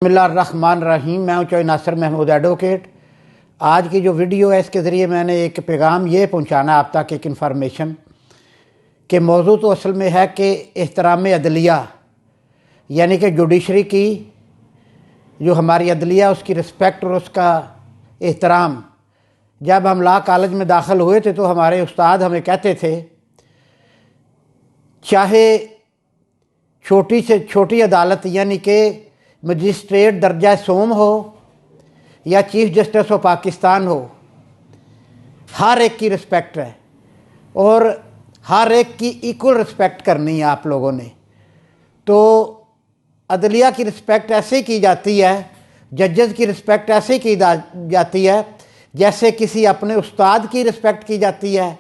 बिस्मिल्लाहिर्रहमानिर्रहीम। मैं हूँ चौधरी नासिर महमूद एडवोकेट। आज की जो वीडियो है इसके ज़रिए मैंने एक पैगाम ये पहुँचाना आप तक, एक इन्फॉर्मेशन कि मौजू तो असल में है कि एहतराम अदलिया यानी कि जुडिशरी की जो हमारी अदलिया उसकी रिस्पेक्ट और उसका एहतराम। जब हम लॉ कॉलेज में दाखिल हुए थे तो हमारे उस्ताद हमें कहते थे चाहे छोटी से छोटी अदालत यानी कि मजिस्ट्रेट दर्जा सोम हो या चीफ जस्टिस ऑफ पाकिस्तान हो, हर एक की रिस्पेक्ट है और हर एक की इक्वल रिस्पेक्ट करनी है आप लोगों ने। तो अदलिया की रिस्पेक्ट ऐसे की जाती है, जजेस की रिस्पेक्ट ऐसे की जाती है जैसे किसी अपने उस्ताद की रिस्पेक्ट की जाती है,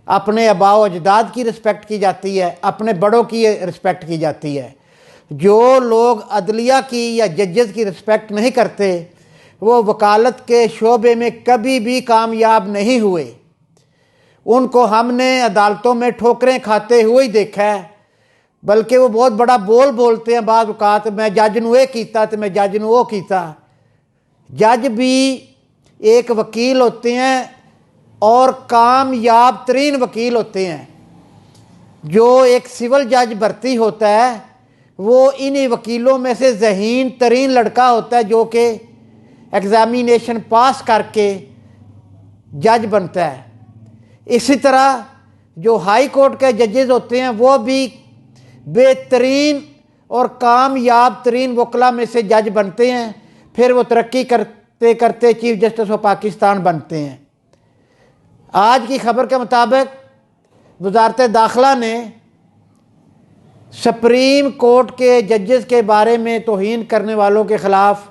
अपने आबाओ अजदाद की रिस्पेक्ट की जाती है, अपने बड़ों की रिस्पेक्ट की जाती है। जो लोग अदलिया की या जजेस की रिस्पेक्ट नहीं करते वो वकालत के शोबे में कभी भी कामयाब नहीं हुए। उनको हमने अदालतों में ठोकरें खाते हुए ही देखा है, बल्कि वो बहुत बड़ा बोल बोलते हैं बाद औकात, मैं जज नू ये कीता तो मैं जज नू वो कीता। जज भी एक वकील होते हैं और कामयाब तरीन वकील होते हैं। जो एक सिविल जज भर्ती होता है वो इन्हीं वकीलों में से ज़हीन तरीन लड़का होता है जो कि एग्ज़ामिनेशन पास करके जज बनता है। इसी तरह जो हाई कोर्ट के जजेस होते हैं वो भी बेहतरीन और कामयाब तरीन वकला में से जज बनते हैं, फिर वो तरक्की करते करते चीफ जस्टिस ऑफ पाकिस्तान बनते हैं। आज की खबर के मुताबिक वजारत दाखिला ने सुप्रीम कोर्ट के जजेस के बारे में तौहीन करने वालों के ख़िलाफ़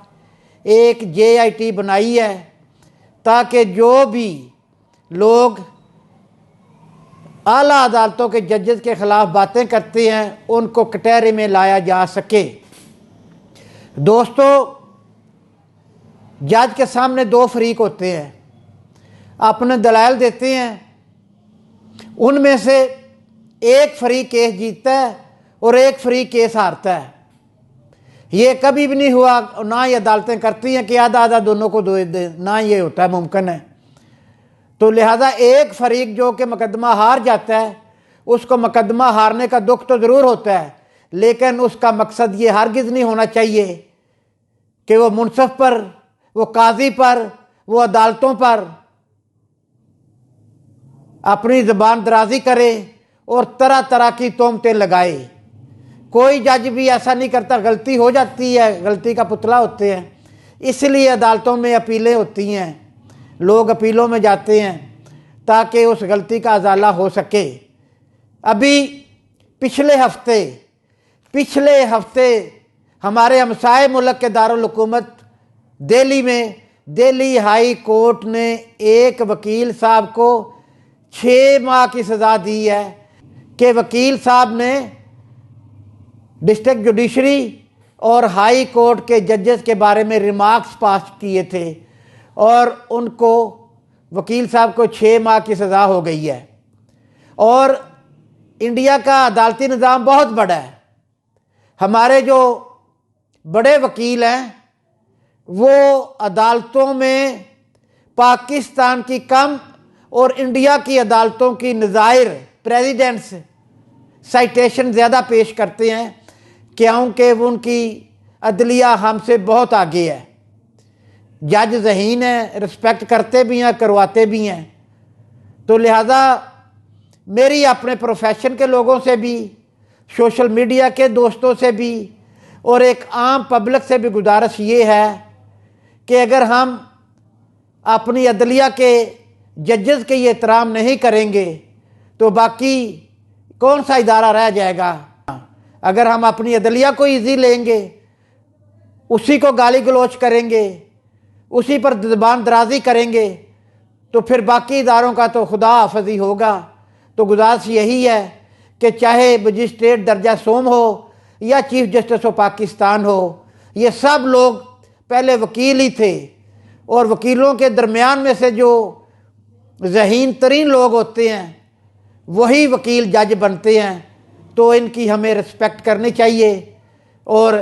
एक JIT बनाई है ताकि जो भी लोग आला अदालतों के जजेस के ख़िलाफ़ बातें करते हैं उनको कटहरे में लाया जा सके। दोस्तों, जज के सामने दो फरीक होते हैं, अपने दलाइल देते हैं, उनमें से एक फरीक केस जीतता है और एक फरीक केस हारता है। ये कभी भी नहीं हुआ, ना ये अदालतें करती हैं कि आधा आधा दोनों को दे दे, ना ये होता है, मुमकिन है। तो लिहाजा एक फरीक जो कि मुकदमा हार जाता है उसको मुकदमा हारने का दुख तो ज़रूर होता है, लेकिन उसका मकसद ये हरगिज़ नहीं होना चाहिए कि वो मुनसफ पर, वो काजी पर, वो अदालतों पर अपनी ज़बान दराजी करे और तरह तरह की तोहमतें लगाए। कोई जज भी ऐसा नहीं करता, गलती हो जाती है, गलती का पुतला होते हैं, इसलिए अदालतों में अपीलें होती हैं, लोग अपीलों में जाते हैं ताकि उस गलती का अजाला हो सके। अभी पिछले हफ्ते हमारे हमसाए मुल्क के दारुल हुकूमत दिल्ली में दिल्ली हाई कोर्ट ने एक वकील साहब को 6 माह की सज़ा दी है कि वकील साहब ने डिस्ट्रिक्ट जुडिशरी और हाई कोर्ट के जजेस के बारे में रिमार्क्स पास किए थे और उनको वकील साहब को 6 माह की सज़ा हो गई है। और इंडिया का अदालती निज़ाम बहुत बड़ा है। हमारे जो बड़े वकील हैं वो अदालतों में पाकिस्तान की कम और इंडिया की अदालतों की नज़ायर प्रेसिडेंट्स साइटेशन ज़्यादा पेश करते हैं क्योंकि उनकी अदलिया हमसे बहुत आगे है। जज ज़हीन है, रिस्पेक्ट करते भी हैं, करवाते भी हैं। तो लिहाजा मेरी अपने प्रोफेशन के लोगों से भी, सोशल मीडिया के दोस्तों से भी और एक आम पब्लिक से भी गुजारिश ये है कि अगर हम अपनी अदलिया के जजेस के ये एहतराम नहीं करेंगे तो बाकी कौन सा इदारा रह जाएगा। अगर हम अपनी अदलिया को ईजी लेंगे, उसी को गाली गलोच करेंगे, उसी पर ज़बान दराजी करेंगे तो फिर बाकी इदारों का तो खुदा हाफिज़ी होगा। तो गुजारिश यही है कि चाहे मजिस्ट्रेट दर्जा सोम हो या चीफ जस्टिस ऑफ पाकिस्तान हो, ये सब लोग पहले वकील ही थे और वकीलों के दरमियान में से जो ज़हीन तरीन लोग होते हैं वही वकील जज बनते हैं। तो इनकी हमें रिस्पेक्ट करनी चाहिए और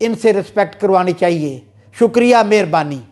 इनसे रिस्पेक्ट करवानी चाहिए। शुक्रिया, मेहरबानी।